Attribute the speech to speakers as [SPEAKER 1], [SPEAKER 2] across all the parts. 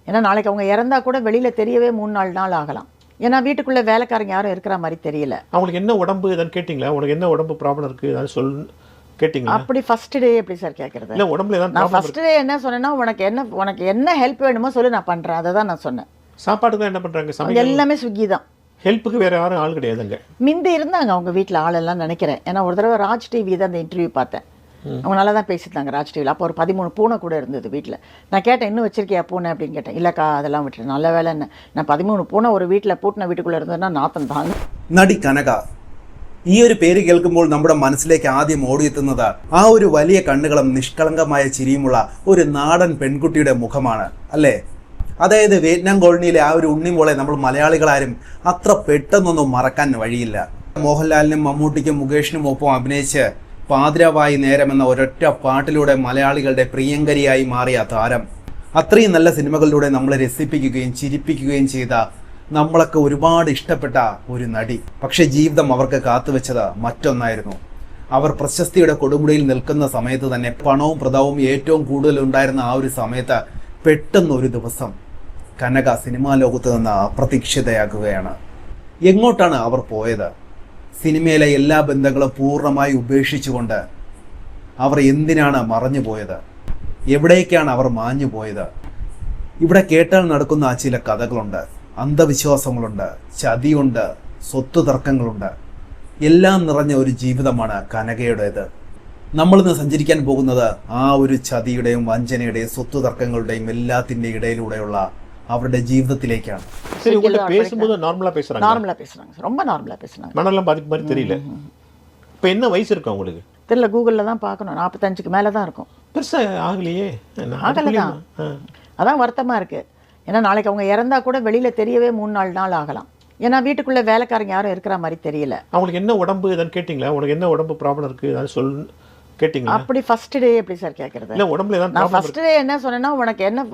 [SPEAKER 1] ஏன்னா நாளைக்கு அவங்க இறந்தா கூட வெளியில் தெரியவே 3-4 நாள் ஆகலாம். ஏன்னா வீட்டுக்குள்ளே வேலைக்காரங்க யாரும் இருக்கிற மாதிரி தெரியல.
[SPEAKER 2] அவங்களுக்கு என்ன உடம்பு எதுன்னு கேட்டிங்களா? உனக்கு என்ன உடம்பு ப்ராப்ளம் இருக்குது ஏதாவது கேட்டிங்களா?
[SPEAKER 1] அப்படி ஃபர்ஸ்ட் டே எப்படி சார் கேட்குறது?
[SPEAKER 2] இல்லை உடம்புல ஏதாவது
[SPEAKER 1] நான் ஃபர்ஸ்ட் டே என்ன சொன்னேன்னா, உனக்கு என்ன ஹெல்ப் வேணுமோ சொல்லி நான் பண்ணுறேன், அதை தான் நான் சொன்னேன்.
[SPEAKER 2] சாப்பாடு தான் என்ன பண்ணுறாங்க?
[SPEAKER 1] எல்லாமே ஸ்விக்கி தான்.
[SPEAKER 2] ஹெல்ப்புக்கு வேறு யாரும் ஆள் கிடையாதுங்க.
[SPEAKER 1] முந்தி இருந்தாங்க அவங்க வீட்டில் ஆளெல்லாம் நினைக்கிறேன். ஏன்னா ஒரு தடவை ராஜ் டிவி தான் அந்த இன்டர்வியூ பார்த்தேன். அவங்க நல்லா தான் பேசிட்டாங்க ராஜ் டிவியில். அப்போ ஒரு 13 பூனை கூட இருந்தது வீட்டில். நான் கேட்டேன், இன்னும் வச்சிருக்கியா பூனை அப்படின்னு கேட்டேன். இல்லைக்கா அதெல்லாம் விட்டுரு, நல்ல வேலை என்ன, நான் 13 பூனை ഒരു വീട്ടിൽ പൂട്ടിന വീട്ടുക്കുள்ளே ഇരുന്നதுன்னா നാത്തം താങ്ങും.
[SPEAKER 3] നടി കനക, ഈ ഒരു പേര് കേൾക്കുമ്പോൾ നമ്മുടെ മനസ്സിലേക്ക് ആദ്യം ഓടിയെത്തുന്നത് ആ ഒരു വലിയ കണ്ണുകളും നിഷ്കളങ്കമായ ചിരിയുമുള്ള ഒരു നാടൻ പെൺകുട്ടിയുടെ മുഖമാണ് അല്ലേ? അതായത് വിയറ്റ്നാം കോളനിയിലെ ആ ഒരു ഉണ്ണിമോളെ നമ്മൾ മലയാളികളാരും അത്ര പെട്ടെന്നൊന്നും മറക്കാൻ വഴിയില്ല. മോഹൻലാലിനും മമ്മൂട്ടിക്കും മുകേഷിനും ഒപ്പം അഭിനയിച്ച് പാതിരാവായി നേരം എന്ന ഒരൊറ്റ പാട്ടിലൂടെ മലയാളികളുടെ പ്രിയങ്കരിയായി മാറിയ താരം. അത്രയും നല്ല സിനിമകളിലൂടെ നമ്മളെ രസിപ്പിക്കുകയും ചിരിപ്പിക്കുകയും ചെയ്ത നമ്മളൊക്കെ ഒരുപാട് ഇഷ്ടപ്പെട്ട ഒരു നടി. പക്ഷെ ജീവിതം അവർക്ക് കാത്തുവെച്ചത് മറ്റൊന്നായിരുന്നു. അവർ പ്രശസ്തിയുടെ കൊടുമുടിയിൽ നിൽക്കുന്ന സമയത്ത് തന്നെ പണവും പ്രതാവും ഏറ്റവും കൂടുതൽ ഉണ്ടായിരുന്ന ആ ഒരു സമയത്ത് പെട്ടെന്നൊരു ദിവസം കനക സിനിമാ ലോകത്ത് നിന്ന് അപ്രതീക്ഷിതയാകുകയാണ്. എങ്ങോട്ടാണ് അവർ പോയത്? സിനിമയിലെ എല്ലാ ബന്ധങ്ങളും പൂർണ്ണമായി ഉപേക്ഷിച്ചുകൊണ്ട് അവർ എന്തിനാണ് മറഞ്ഞു പോയത്? എവിടേക്കാണ് അവർ മാഞ്ഞു പോയത്? ഇവിടെ കേട്ടാൽ നടക്കുന്ന ചില കഥകളുണ്ട്, അന്ധവിശ്വാസങ്ങളുണ്ട്, ചതിയുണ്ട്, സ്വത്ത് തർക്കങ്ങളുണ്ട്. എല്ലാം നിറഞ്ഞ ഒരു ജീവിതമാണ് കനകയുടേത്. നമ്മളിന്ന് സഞ്ചരിക്കാൻ പോകുന്നത് ആ ഒരു ചതിയുടെയും വഞ്ചനയുടെയും സ്വത്ത് തർക്കങ്ങളുടെയും എല്ലാത്തിൻ്റെ ഇടയിലൂടെയുള്ള അവരുടെ ജീവിതത്തിലേക്കാണ്.
[SPEAKER 2] சரி, உங்கள்கிட்ட பேசும்போது நார்மலாக பேசுகிறாங்க?
[SPEAKER 1] நார்மலாக பேசுகிறாங்க, ரொம்ப நார்மலாக பேசுகிறாங்க.
[SPEAKER 2] மனெல்லாம் பாதிப்பு மாதிரி தெரியல. இப்போ என்ன வயசு இருக்கும் அவங்களுக்கு?
[SPEAKER 1] தெரியல, கூகுளில் தான் பார்க்கணும். 45க்கு மேலே தான் இருக்கும்.
[SPEAKER 2] பெருசாக ஆகலையே.
[SPEAKER 1] ஆகலை தான், அதான் வருத்தமாக இருக்குது. ஏன்னா நாளைக்கு அவங்க இறந்தா கூட வெளியில் தெரியவே 3-4 நாள் ஆகலாம். ஏன்னா வீட்டுக்குள்ளே வேலைக்காரங்க யாரும் இருக்கிற மாதிரி தெரியல.
[SPEAKER 2] அவங்களுக்கு என்ன உடம்பு எதுன்னு கேட்டிங்களா? உனக்கு என்ன உடம்பு ப்ராப்ளம் இருக்குது ஏதாவது கேட்டிங்களா?
[SPEAKER 1] அப்படி ஃபர்ஸ்ட் டே எப்படி சார் கேட்குறது?
[SPEAKER 2] இல்லை உடம்புல ஏதாவது
[SPEAKER 1] நான் ஃபர்ஸ்ட் டே என்ன சொன்னேன்னா,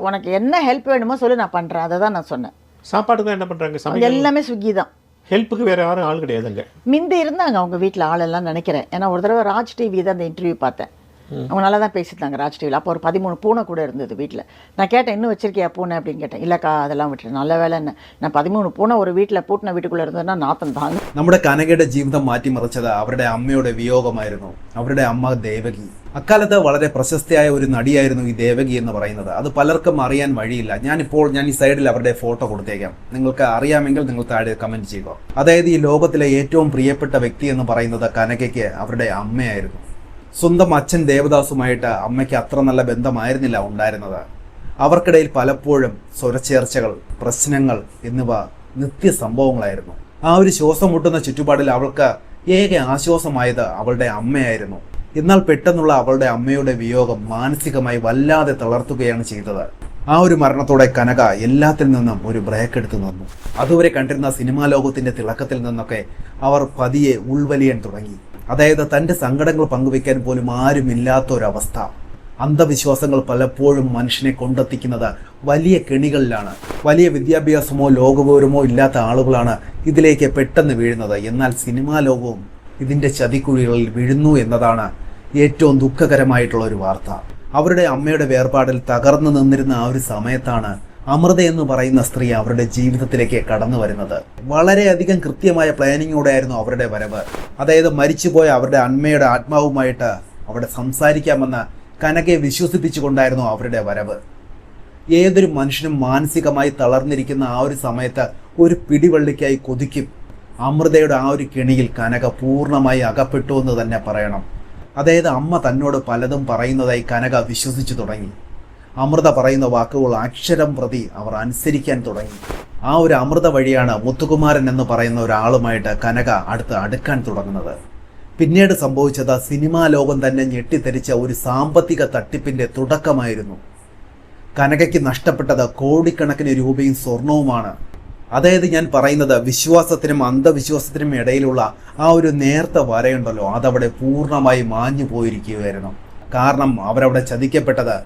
[SPEAKER 1] உனக்கு என்ன ஹெல்ப் வேணுமோ சொல்லி நான் பண்ணுறேன், அதை தான் நான் சொன்னேன்.
[SPEAKER 2] சாப்பாடு தான் என்ன பண்ணுறாங்க?
[SPEAKER 1] எல்லாமே ஸ்விக்கி தான்.
[SPEAKER 2] ஹெல்ப்புக்கு வேறு யாரும் ஆள் கிடையாதுங்க.
[SPEAKER 1] முந்தி இருந்தாங்க அவங்க வீட்டில் ஆளெல்லாம் நினைக்கிறேன். ஏன்னா ஒரு தடவை ராஜ் டிவி தான் அந்த இன்டர்வியூ பார்த்தேன். அவங்க நல்லா தான் பேசிட்டாங்க ராஜ் டிவியில். அப்போ ஒரு 13 பூனை கூட இருந்தது வீட்டில். நான் கேட்டேன், இன்னும் வச்சிருக்கியா பூனை அப்படின்னு கேட்டேன். இல்லைக்கா அதெல்லாம் விட்டுரு, நல்ல வேலை என்ன, நான் 13 பூனை ஒரு വീട്ടിൽ പൂട്ടിന വീട്ടുക്കുள்ளே ഇരുന്നதுன்னா നാത്തം താങ്ങും.
[SPEAKER 3] നമ്മുടെ കനകയുടെ ജീവിതം മാറ്റിമറിച്ചത് അവരുടെ അമ്മയുടെ വിയോഗമായിരുന്നു. അവരുടെ അമ്മ ദേവകി. അക്കാലത്ത് വളരെ പ്രശസ്തയായ ഒരു നടിയായിരുന്നു ഈ ദേവകി എന്ന് പറയുന്നത്. അത് പലർക്കും അറിയാൻ വഴിയില്ല. ഞാൻ ഈ സൈഡിൽ അവരുടെ ഫോട്ടോ കൊടുത്തേക്കാം. നിങ്ങൾക്ക് അറിയാമെങ്കിൽ നിങ്ങൾ താഴെ കമൻറ്റ് ചെയ്യുക. അതായത് ഈ ലോകത്തിലെ ഏറ്റവും പ്രിയപ്പെട്ട വ്യക്തി എന്ന് പറയുന്നത് കനകയ്ക്ക് അവരുടെ അമ്മയായിരുന്നു. സ്വന്തം അച്ഛൻ ദേവദാസുമായിട്ട് അമ്മയ്ക്ക് അത്ര നല്ല ബന്ധമായിരുന്നില്ല ഉണ്ടായിരുന്നത്. അവർക്കിടയിൽ പലപ്പോഴും സ്വരച്ചേർച്ചകൾ, പ്രശ്നങ്ങൾ എന്നിവ നിത്യസംഭവങ്ങളായിരുന്നു. ആ ഒരു ശ്വാസം മുട്ടുന്ന ചുറ്റുപാടിൽ അവൾക്ക് ഏക ആശ്വാസമായത് അവളുടെ അമ്മയായിരുന്നു. എന്നാൽ പെട്ടെന്നുള്ള അവളുടെ അമ്മയുടെ വിയോഗം മാനസികമായി വല്ലാതെ തളർത്തുകയാണ് ചെയ്തത്. ആ ഒരു മരണത്തോടെ കനക എല്ലാത്തിൽ നിന്നും ഒരു ബ്രേക്ക് എടുത്തു നിന്നു. അതുവരെ കണ്ടിരുന്ന സിനിമാ ലോകത്തിന്റെ തിളക്കത്തിൽ നിന്നൊക്കെ അവർ പതിയെ ഉൾവലിയാൻ തുടങ്ങി. അതായത് തൻ്റെ സങ്കടങ്ങൾ പങ്കുവെക്കാൻ പോലും ആരുമില്ലാത്തൊരവസ്ഥ. അന്ധവിശ്വാസങ്ങൾ പലപ്പോഴും മനുഷ്യനെ കൊണ്ടെത്തിക്കുന്നത് വലിയ കെണികളിലാണ്. വലിയ വിദ്യാഭ്യാസമോ ലോകവിവരമോ ഇല്ലാത്ത ആളുകളാണ് ഇതിലേക്ക് പെട്ടെന്ന് വീഴുന്നത്. എന്നാൽ സിനിമാ ലോകവും ഇതിൻ്റെ ചതിക്കുഴികളിൽ വീഴുന്നു എന്നതാണ് ഏറ്റവും ദുഃഖകരമായിട്ടുള്ള ഒരു വാർത്ത. അവരുടെ അമ്മയുടെ വേർപാടിൽ തകർന്നു നിന്നിരുന്ന ആ ഒരു സമയത്താണ് അമൃത എന്ന് പറയുന്ന സ്ത്രീ അവരുടെ ജീവിതത്തിലേക്ക് കടന്നു വരുന്നത്. വളരെയധികം കൃത്യമായ പ്ലാനിങ്ങോടെയായിരുന്നു അവരുടെ വരവ്. അതായത് മരിച്ചുപോയ അവരുടെ അമ്മയുടെ ആത്മാവുമായിട്ട് അവിടെ സംസാരിക്കാമെന്ന് കനകയെ വിശ്വസിപ്പിച്ചുകൊണ്ടായിരുന്നു അവരുടെ വരവ്. ഏതൊരു മനുഷ്യനും മാനസികമായി തളർന്നിരിക്കുന്ന ആ ഒരു സമയത്ത് ഒരു പിടിവള്ളിക്കായി കൊതിക്കും. അമൃതയുടെ ആ ഒരു കെണിയിൽ കനക പൂർണ്ണമായി അകപ്പെട്ടു എന്ന് തന്നെ പറയണം. അതായത് അമ്മ തന്നോട് പലതും പറയുന്നതായി കനക വിശ്വസിച്ചു തുടങ്ങി. അമൃത പറയുന്ന വാക്കുകൾ അക്ഷരം പ്രതി അവർ അനുസരിക്കാൻ തുടങ്ങി. ആ ഒരു അമൃത വഴിയാണ് മുത്തുകുമാരൻ എന്ന് പറയുന്ന ഒരാളുമായിട്ട് കനക അടുക്കാൻ തുടങ്ങുന്നത്. പിന്നീട് സംഭവിച്ചത് സിനിമാ ലോകം തന്നെ ഞെട്ടിത്തെരിച്ച ഒരു സാമ്പത്തിക തട്ടിപ്പിന്റെ തുടക്കമായിരുന്നു. കനകയ്ക്ക് നഷ്ടപ്പെട്ടത് കോടിക്കണക്കിന് രൂപയും സ്വർണവുമാണ്. അതായത് ഞാൻ പറയുന്നത് വിശ്വാസത്തിനും അന്ധവിശ്വാസത്തിനും ഇടയിലുള്ള ആ ഒരു നേർത്ത വരയുണ്ടല്ലോ, അതവിടെ പൂർണ്ണമായി മാഞ്ഞു പോയിരിക്കുകയായിരുന്നു. കാരണം അവരവിടെ ചതിക്കപ്പെട്ടത്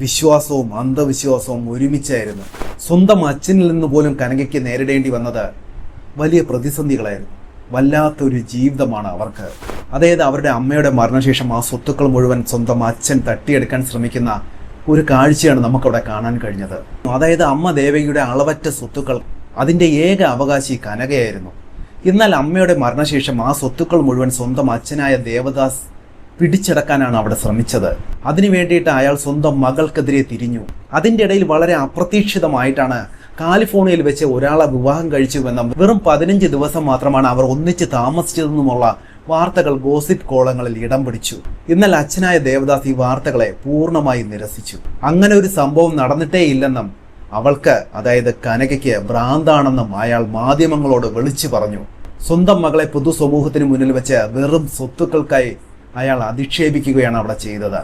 [SPEAKER 3] വിശ്വാസവും അന്ധവിശ്വാസവും ഒരുമിച്ചായിരുന്നു. സ്വന്തം അച്ഛനിൽ നിന്ന് പോലും കനകയ്ക്ക് നേരിടേണ്ടി വന്നത് വലിയ പ്രതിസന്ധികളായിരുന്നു. വല്ലാത്തൊരു ജീവിതമാണ് അവർക്ക്. അതായത് അവരുടെ അമ്മയുടെ മരണശേഷം ആ സ്വത്തുക്കൾ മുഴുവൻ സ്വന്തം അച്ഛൻ തട്ടിയെടുക്കാൻ ശ്രമിക്കുന്ന ഒരു കാഴ്ചയാണ് നമുക്കവിടെ കാണാൻ കഴിഞ്ഞത്. അതായത് അമ്മ ദേവകിയുടെ അളവറ്റ സ്വത്തുക്കൾ അതിൻ്റെ ഏക അവകാശി കനകയായിരുന്നു. എന്നാൽ അമ്മയുടെ മരണശേഷം ആ സ്വത്തുക്കൾ മുഴുവൻ സ്വന്തം അച്ഛനായ ദേവദാസ് പിടിച്ചടക്കാനാണ് അവിടെ ശ്രമിച്ചത്. അതിനു വേണ്ടിയിട്ട് അയാൾ സ്വന്തം മകൾക്കെതിരെ തിരിഞ്ഞു. അതിൻ്റെ ഇടയിൽ വളരെ അപ്രതീക്ഷിതമായിട്ടാണ് കാലിഫോർണിയയിൽ വെച്ച് ഒരാളെ വിവാഹം കഴിച്ചുവെന്നും വെറും 15 ദിവസം മാത്രമാണ് അവർ ഒന്നിച്ച് താമസിച്ചതെന്നുമുള്ള വാർത്തകൾ ഗോസിപ്പ് കോളങ്ങളിൽ ഇടം പിടിച്ചു. എന്നാൽ അച്ഛനായ ദേവദാസ് ഈ വാർത്തകളെ പൂർണ്ണമായി നിരസിച്ചു. അങ്ങനെ ഒരു സംഭവം നടന്നിട്ടേ ഇല്ലെന്നും അവൾക്ക്, അതായത് കനകയ്ക്ക് ഭ്രാന്താണെന്നും അയാൾ മാധ്യമങ്ങളോട് വിളിച്ചു പറഞ്ഞു. സ്വന്തം മകളെ പൊതുസമൂഹത്തിന് മുന്നിൽ വെച്ച് വെറും സ്വത്തുക്കൾക്കായി അയാൾ അധിക്ഷേപിക്കുകയാണ് അവിടെ ചെയ്തത്.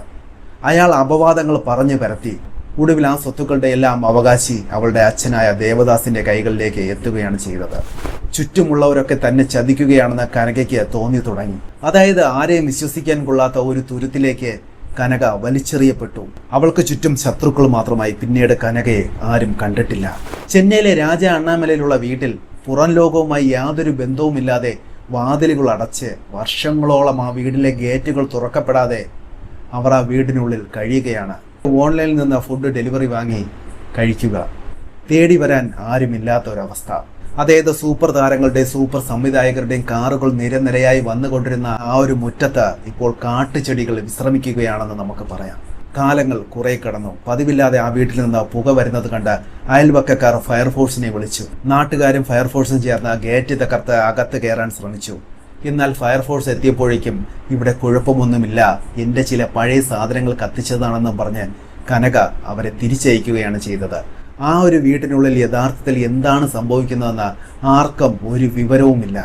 [SPEAKER 3] അയാൾ അപവാദങ്ങൾ പറഞ്ഞു പരത്തി. ഒടുവിൽ ആ സ്വത്തുക്കളുടെ എല്ലാം അവകാശി അവളുടെ അച്ഛനായ ദേവദാസിന്റെ കൈകളിലേക്ക് എത്തുകയാണ് ചെയ്തത്. ചുറ്റുമുള്ളവരൊക്കെ തന്നെ ചതിക്കുകയാണെന്ന് കനകയ്ക്ക് തോന്നി തുടങ്ങി. അതായത് ആരെയും വിശ്വസിക്കാൻ കൊള്ളാത്ത ഒരു തുരുത്തിലേക്ക് കനക വലിച്ചെറിയപ്പെട്ടു. അവൾക്ക് ചുറ്റും ശത്രുക്കൾ മാത്രമായി. പിന്നീട് കനകയെ ആരും കണ്ടിട്ടില്ല. ചെന്നൈയിലെ രാജ അണ്ണാമലയിലുള്ള വീട്ടിൽ പുറം ലോകവുമായി യാതൊരു ബന്ധവുമില്ലാതെ വാതിലുകൾ അടച്ച് വർഷങ്ങളോളം ആ വീടിലെ ഗേറ്റുകൾ തുറക്കപ്പെടാതെ അവർ ആ വീടിനുള്ളിൽ കഴിയുകയാണ്. ഓൺലൈനിൽ നിന്ന് ഫുഡ് ഡെലിവറി വാങ്ങി കഴിക്കുക, തേടി വരാൻ ആരുമില്ലാത്ത ഒരവസ്ഥ. അതായത് സൂപ്പർ താരങ്ങളുടെ, സൂപ്പർ സംവിധായകരുടെയും കാറുകൾ നിരനിരയായി വന്നുകൊണ്ടിരുന്ന ആ ഒരു മുറ്റത്ത് ഇപ്പോൾ കാട്ടുചെടികൾ വിശ്രമിക്കുകയാണെന്ന് നമുക്ക് പറയാം. കാലങ്ങൾ കുറെ കടന്നു. പതിവില്ലാതെ ആ വീട്ടിൽ നിന്ന് പുക വരുന്നത് കണ്ട് അയൽവക്കക്കാർ ഫയർഫോഴ്സിനെ വിളിച്ചു. നാട്ടുകാരും ഫയർഫോഴ്സും ചേർന്ന് ഗേറ്റ് തകർത്ത് അകത്ത് കയറാൻ ശ്രമിച്ചു. എന്നാൽ ഫയർഫോഴ്സ് എത്തിയപ്പോഴേക്കും ഇവിടെ കുഴപ്പമൊന്നുമില്ല, എൻ്റെ ചില പഴയ സാധനങ്ങൾ കത്തിച്ചതാണെന്നും പറഞ്ഞ് കനക അവരെ തിരിച്ചയക്കുകയാണ് ചെയ്തത്. ആ ഒരു വീട്ടിനുള്ളിൽ യഥാർത്ഥത്തിൽ എന്താണ് സംഭവിക്കുന്നതെന്ന് ആർക്കും ഒരു വിവരവുമില്ല.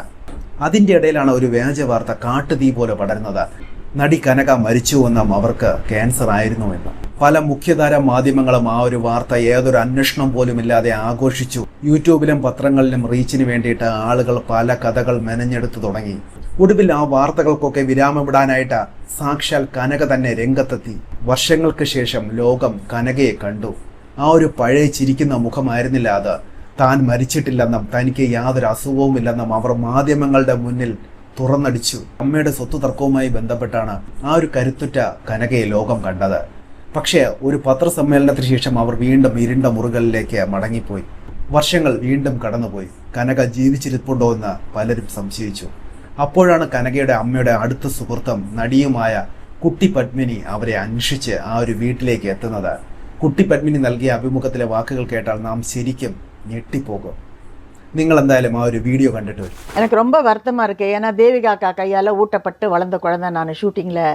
[SPEAKER 3] അതിൻ്റെ ഇടയിലാണ് ഒരു വ്യാജ വാർത്ത കാട്ടുതീ പോലെ പടരുന്നത്. നടി കനക മരിച്ചുവെന്നും അവർക്ക് ക്യാൻസർ ആയിരുന്നുവെന്നും. പല മുഖ്യധാര മാധ്യമങ്ങളും ആ ഒരു വാർത്ത ഏതൊരു അന്വേഷണം പോലുമില്ലാതെ ആഘോഷിച്ചു. യൂട്യൂബിലും പത്രങ്ങളിലും റീച്ചിന് വേണ്ടിയിട്ട് ആളുകൾ പല കഥകൾ മെനഞ്ഞെടുത്തു തുടങ്ങി. ഒടുവിൽ ആ വാർത്തകൾക്കൊക്കെ വിരാമമിടാനായിട്ട് സാക്ഷാൽ കനക തന്നെ രംഗത്തെത്തി. വർഷങ്ങൾക്ക് ശേഷം ലോകം കനകയെ കണ്ടു. ആ ഒരു പഴയ ചിരിക്കുന്ന മുഖമായിരുന്നില്ല അത്. താൻ മരിച്ചിട്ടില്ലെന്നും തനിക്ക് യാതൊരു അസുഖവുമില്ലെന്നും അവർ മാധ്യമങ്ങളുടെ മുന്നിൽ തുറന്നടിച്ചു. അമ്മയുടെ സ്വത്ത് തർക്കവുമായി ബന്ധപ്പെട്ടാണ് ആ ഒരു കരുത്തുറ്റ കനകയെ ലോകം കണ്ടത്. പക്ഷേ ഒരു പത്രസമ്മേളനത്തിന് ശേഷം അവർ വീണ്ടും ഇരുണ്ട മുറികളിലേക്ക് മടങ്ങിപ്പോയി. വർഷങ്ങൾ വീണ്ടും കടന്നുപോയി. കനക ജീവിച്ചിരിപ്പുണ്ടോ എന്ന് പലരും സംശയിച്ചു. അപ്പോഴാണ് കനകയുടെ അമ്മയുടെ അടുത്ത സുഹൃത്തും നടിയുമായ കുട്ടി പത്മിനി അവരെ അന്വേഷിച്ച് ആ ഒരു വീട്ടിലേക്ക് എത്തുന്നത്. കുട്ടി പത്മിനി നൽകിയ അഭിമുഖത്തിലെ വാക്കുകൾ കേട്ടാൽ നാം ശരിക്കും ഞെട്ടിപ്പോകും. നിങ്ങൾ എന്തായാലും ആ ഒരു வீடியோ கண்டுட்டு வரும்.
[SPEAKER 1] எனக்கு ரொம்ப வருத்தமாக இருக்குது. ஏன்னா தேவிகா அக்கா கையால் ஊட்டப்பட்டு வளர்ந்த குழந்தை. நான் ஷூட்டிங்கில்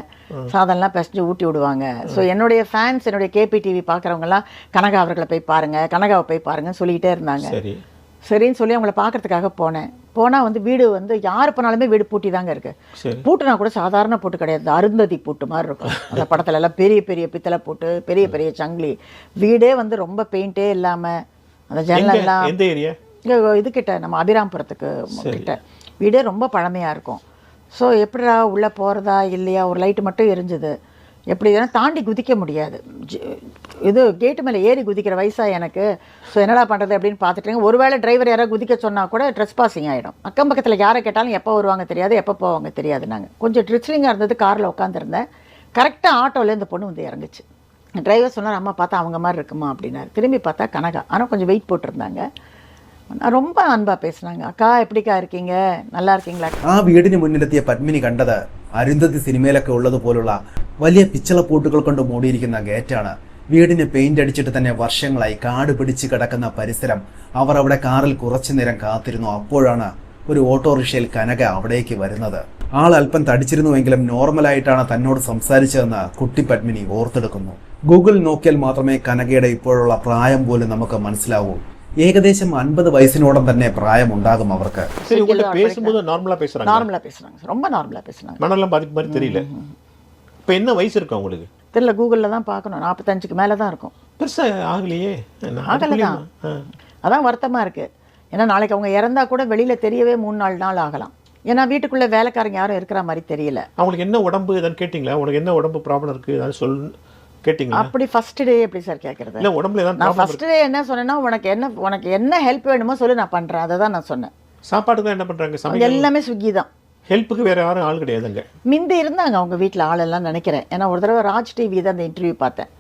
[SPEAKER 1] சாதனெலாம் பிசைஞ்சு ஊட்டி விடுவாங்க. ஸோ என்னுடைய ஃபேன்ஸ், என்னுடைய கேபி டிவி பார்க்குறவங்கலாம் கனகா அவர்களை போய் பாருங்கள், கனகாவை போய் பாருங்கன்னு சொல்லிக்கிட்டே இருந்தாங்க. சரின்னு சொல்லி அவங்கள பார்க்கறதுக்காக போனால் வந்து வீடு வந்து யார் போனாலுமே வீடு பூட்டி தாங்க இருக்குது. பூட்டுனா கூட சாதாரண பூட்டு கிடையாது, அருந்ததி பூட்டு மாதிரி இருக்கும். அந்த படத்துல எல்லாம் பெரிய பெரிய பித்தளை பூட்டு, பெரிய பெரிய சங்கிலி. வீடே வந்து ரொம்ப பெயிண்டே இல்லாமல் அந்த ஜன்னல்லாம்.
[SPEAKER 2] எந்த ஏரியா?
[SPEAKER 1] இதுக்கிட்ட நம்ம அபிராம்புரத்துக்கு கிட்ட வீடே ரொம்ப பழமையாக இருக்கும். ஸோ எப்படிடா உள்ளே போகிறதா இல்லையா, ஒரு லைட்டு மட்டும் எரிஞ்சுது. எப்படி இதெல்லாம் தாண்டி குதிக்க முடியாது. இது கேட்டு மேலே ஏறி குதிக்கிற வயசாக எனக்கு. ஸோ என்னடா பண்ணுறது அப்படின்னு பார்த்துட்டேங்க. ஒருவேளை டிரைவர் யாராவது குதிக்க சொன்னால் கூட ட்ரெஸ் பாசிங் ஆகிடும். அக்கம் பக்கத்தில் யாரை கேட்டாலும் எப்போ வருவாங்க தெரியாது, எப்போ போவாங்க தெரியாது. நாங்கள் கொஞ்சம் ட்ரிச்லிங்காக இருந்தது. காரில் உட்காந்துருந்தேன். கரெக்டாக ஆட்டோவில் இந்த பொண்ணு வந்து இறங்குச்சு. டிரைவர் சொன்னார், அம்மா பார்த்தா அவங்க மாதிரி இருக்குமா அப்படின்னாரு. திரும்பி பார்த்தா கனகா. ஆனால் கொஞ்சம் வெயிட் போட்டிருந்தாங்க. ரொம்ப അൻപാ പേசுനാങ്ക. അക്കാ എപ്പിടിക്കാ இருக்கீங்க, நல்லா இருக்கீங்களா?
[SPEAKER 3] ആ വീടിന് മുന്നിലെത്തിയ പത്മിനി കണ്ടത് അരുന്ധതി സിനിമയിലൊക്കെ ഉള്ളതുപോലുള്ള വലിയ പിച്ചളപ്പൂട്ടുകൾ കൊണ്ട് മൂടിയിരിക്കുന്ന ഗേറ്റാണ്. വീടിന് പെയിന്റ് അടിച്ചിട്ട് തന്നെ വർഷങ്ങളായി കാട് പിടിച്ച് കിടക്കുന്ന പരിസരം. അവർ അവിടെ കാറിൽ കുറച്ചു നേരം കാത്തിരുന്നു. അപ്പോഴാണ് ഒരു ഓട്ടോറിക്ഷയിൽ കനക അവിടേക്ക് വരുന്നത്. ആൾ അല്പം തടിച്ചിരുന്നുവെങ്കിലും നോർമലായിട്ടാണ് തന്നോട് സംസാരിച്ചതെന്ന് കുട്ടി പത്മിനി ഓർത്തെടുക്കുന്നു. ഗൂഗിൾ നോക്കിയാൽ മാത്രമേ കനകയുടെ ഇപ്പോഴുള്ള പ്രായം പോലും നമുക്ക് മനസ്സിലാവൂ. ഏകദേശം 50 വയസ്സിനോളം തന്നെ പ്രായമുണ്ടാകും അവർക്ക്.
[SPEAKER 2] சரி, உங்கள்ட்ட பேசும்போது நார்மலா பேசுறாங்க?
[SPEAKER 1] நார்மலா பேசுறாங்க, ரொம்ப நார்மலா பேசுறாங்க.
[SPEAKER 2] மனெல்லாம் பாதிப்பு மாதிரி தெரியல. இப்போ என்ன வயசு இருக்கு உங்களுக்கு?
[SPEAKER 1] தெரியல, கூகுளில் தான் பார்க்கணும். 45க்கு மேலே தான் இருக்கும்.
[SPEAKER 2] பெருசா ஆகலையே.
[SPEAKER 1] ஆகலை தான். அதான் வருத்தமாக இருக்குது. ஏன்னா நாளைக்கு அவங்க இறந்தா கூட வெளியில் தெரியவே 3-4 நாள் ஆகலாம். ஏன்னா வீட்டுக்குள்ளே வேலைக்காரங்க யாரும் இருக்கிற மாதிரி தெரியல.
[SPEAKER 2] அவங்களுக்கு என்ன உடம்பு எதாவது கேட்டிங்களா? உனக்கு என்ன உடம்பு ப்ராப்ளம் இருக்குது ஏதாவது சொல்லு கேட்டிங்களா?
[SPEAKER 1] அப்படி ஃபர்ஸ்ட் டே எப்படி சார் கேட்குறது?
[SPEAKER 2] இல்லை, உடம்புல ஏதாவது
[SPEAKER 1] நான் ஃபர்ஸ்ட் டே என்ன சொன்னேன்னா, உனக்கு என்ன ஹெல்ப் வேணுமோ சொல்லி நான் பண்ணுறேன். அதை தான் நான் சொன்னேன்.
[SPEAKER 2] சாப்பாட்டுக்கு என்ன பண்ணுறாங்க?
[SPEAKER 1] எல்லாமே ஸ்விக்கி தான்.
[SPEAKER 2] ஹெல்ப்புக்கு வேறு யாரும் ஆள் கிடையாதுங்க.
[SPEAKER 1] மிந்தி இருந்தாங்க அவங்க வீட்டில் ஆளெல்லாம் நினைக்கிறேன். ஏன்னா ஒரு தடவை ராஜ் டிவி தான் அந்த இன்டர்வியூ பார்த்தேன்.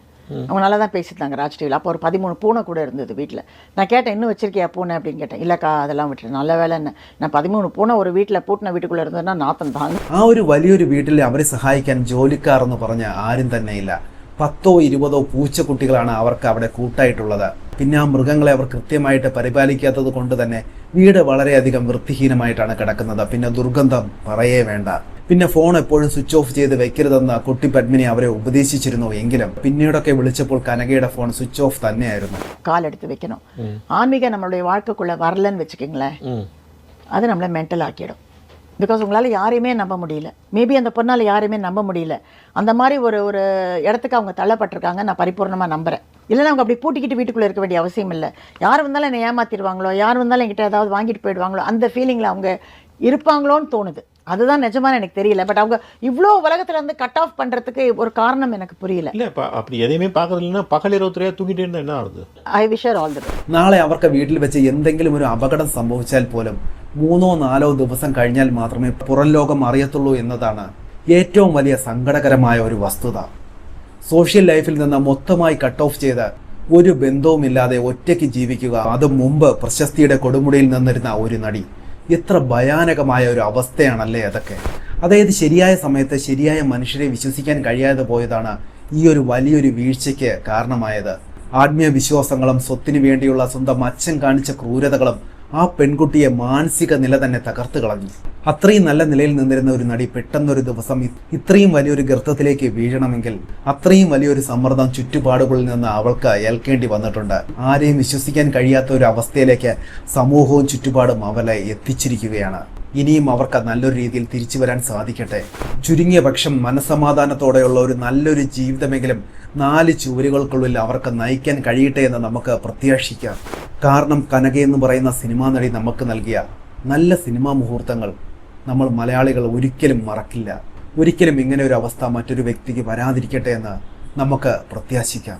[SPEAKER 1] அவங்க நல்லா தான் பேசியிருந்தாங்க ராஜ் டிவியில். அப்போ ஒரு 13 பூனை கூட இருந்தது வீட்டில். நான் கேட்டேன், இன்னும் வச்சிருக்கியா பூனை அப்படின்னு கேட்டேன். இல்லைக்கா அதெல்லாம் விட்டுரு, நல்ல வேலைன்னு. நான் 13 பூனை ஒரு വീട്ടിൽ പൂട്ടിന വീട്ടുക്കുள்ளே ഇരുന്നதுன்னா നാത്തം താങ്ങും.
[SPEAKER 3] ആ ഒരു വലിയൊരു വീട്ടിൽ അവരെ സഹായിക്കാൻ ജോലിക്കാർ എന്ന് പറഞ്ഞ ആരും തന്നെയില്ല. 10ഓ 20ഓ പൂച്ചക്കുട്ടികളാണ് അവർക്ക് അവിടെ കൂട്ടായിട്ടുള്ളത്. പിന്നെ ആ മൃഗങ്ങളെ അവർ കൃത്യമായിട്ട് പരിപാലിക്കാത്തത് കൊണ്ട് തന്നെ വീട് വളരെയധികം വൃത്തിഹീനമായിട്ടാണ് കിടക്കുന്നത്. പിന്നെ ദുർഗന്ധം പറയേ വേണ്ട. പിന്നെ ഫോൺ എപ്പോഴും സ്വിച്ച് ഓഫ് ചെയ്ത് വെക്കരുതെന്ന് കുട്ടി പത്മിനി അവരെ ഉപദേശിച്ചിരുന്നു. എങ്കിലും പിന്നീടൊക്കെ വിളിച്ചപ്പോൾ കനകയുടെ ഫോൺ സ്വിച്ച് ഓഫ് തന്നെയായിരുന്നു.
[SPEAKER 1] കാലെടുത്ത് വെക്കണം. ആത്മീക നമ്മളുடைய வாழ்க்கைக்குள்ள வரலன்னு வச்சுக்கோங்களேன், அது நம்மளை மென்டல் ஆக்கிடும். பிகாஸ் உங்களால் யாரையுமே நம்ப முடியல. மேபி அந்த பொண்ணால் யாரையுமே நம்ப முடியல. அந்த மாதிரி ஒரு இடத்துக்கு அவங்க தள்ளப்பட்டிருக்காங்க. நான் பரிபூர்ணமாக நம்புகிறேன். இல்லைன்னா அவங்க அப்படி பூட்டிக்கிட்டு வீட்டுக்குள்ளே இருக்க வேண்டிய அவசியம் இல்லை. யார் வந்தாலும் என்னை ஏமாற்றிடுவாங்களோ, யார் வந்தாலும் என்கிட்ட ஏதாவது வாங்கிட்டு போயிடுவாங்களோ, அந்த ஃபீலிங்கில் அவங்க இருப்பாங்களோன்னு தோணுது. அதுதான் நிஜமான எனக்கு தெரியல. பட் அவங்க இவ்வளோ உலகத்துல இருந்து கட் ஆஃப் பண்றதுக்கு ஒரு காரணம் எனக்கு புரியல.
[SPEAKER 2] இல்ல அப்படி எதையுமே பார்க்கறதுன்னா பகல் 23 தூங்கிட்டே இருந்தா என்ன ஆகுது?
[SPEAKER 1] I wish Har all the best.
[SPEAKER 3] നാളെ അവർക്ക് വീട്ടിൽ വെച്ച് എന്തെങ്കിലും ഒരു അപകടം സംഭവിച്ചാൽ പോലും 3ഓ 4ഓ ദിവസം കഴിഞ്ഞാൽ മാത്രമേ പുറം ലോകം അറിയത്തുള്ളൂ എന്നതാണ് ഏറ്റവും വലിയ സങ്കടകരമായ ഒരു വസ്തുത. സോഷ്യൽ ലൈഫിൽ നിന്ന് മൊത്തമായി കട്ട് ഓഫ് ചെയ്ത് ഒരു ബന്ധവുമില്ലാതെ ഒറ്റയ്ക്ക് ജീവിക്കുക, അതും മുമ്പ് പ്രശസ്തിയുടെ കൊടുമുടിയിൽ നിന്നിരുന്ന ഒരു നടി. എത്ര ഭയാനകമായ ഒരു അവസ്ഥയാണല്ലേ അതൊക്കെ. അതായത് ശരിയായ സമയത്ത് ശരിയായ മനുഷ്യരെ വിശ്വസിക്കാൻ കഴിയാതെ പോയതാണ് ഈ ഒരു വലിയൊരു വീഴ്ചയ്ക്ക് കാരണമായത്. ആത്മീയ വിശ്വാസങ്ങളും സ്വത്തിന് വേണ്ടിയുള്ള സ്വന്തം അച്ഛൻ കാണിച്ച ക്രൂരതകളും ആ പെൺകുട്ടിയെ മാനസിക നില തന്നെ തകർത്ത് കളഞ്ഞു. അത്രയും നല്ല നിലയിൽ നിന്നിരുന്ന ഒരു നടി പെട്ടെന്നൊരു ദിവസം ഇത്രയും വലിയൊരു ഗർത്തത്തിലേക്ക് വീഴണമെങ്കിൽ അത്രയും വലിയൊരു സമ്മർദ്ദം ചുറ്റുപാടുകളിൽ നിന്ന് അവൾക്ക് ഏൽക്കേണ്ടി വന്നിട്ടുണ്ട്. ആരെയും വിശ്വസിക്കാൻ കഴിയാത്ത ഒരു അവസ്ഥയിലേക്ക് സമൂഹവും ചുറ്റുപാടും അവളെ എത്തിച്ചിരിക്കുകയാണ്. ഇനിയും അവർക്ക് നല്ലൊരു രീതിയിൽ തിരിച്ചു വരാൻ സാധിക്കട്ടെ. ചുരുങ്ങിയ പക്ഷം മനസ്സമാധാനത്തോടെയുള്ള ഒരു നല്ലൊരു ജീവിതമെങ്കിലും 4 ചുവരുകൾക്കുള്ളിൽ അവർക്ക് നയിക്കാൻ കഴിയട്ടെ എന്ന് നമുക്ക് പ്രത്യാശിക്കാം. കാരണം കനകയെന്ന് പറയുന്ന സിനിമാ നടി നമുക്ക് നൽകിയ നല്ല സിനിമാ മുഹൂർത്തങ്ങൾ നമ്മൾ മലയാളികൾ ഒരിക്കലും മറക്കില്ല. ഒരിക്കലും ഇങ്ങനെ ഒരു അവസ്ഥ മറ്റൊരു വ്യക്തിക്ക് വരാതിരിക്കട്ടെ എന്ന് നമുക്ക് പ്രത്യാശിക്കാം.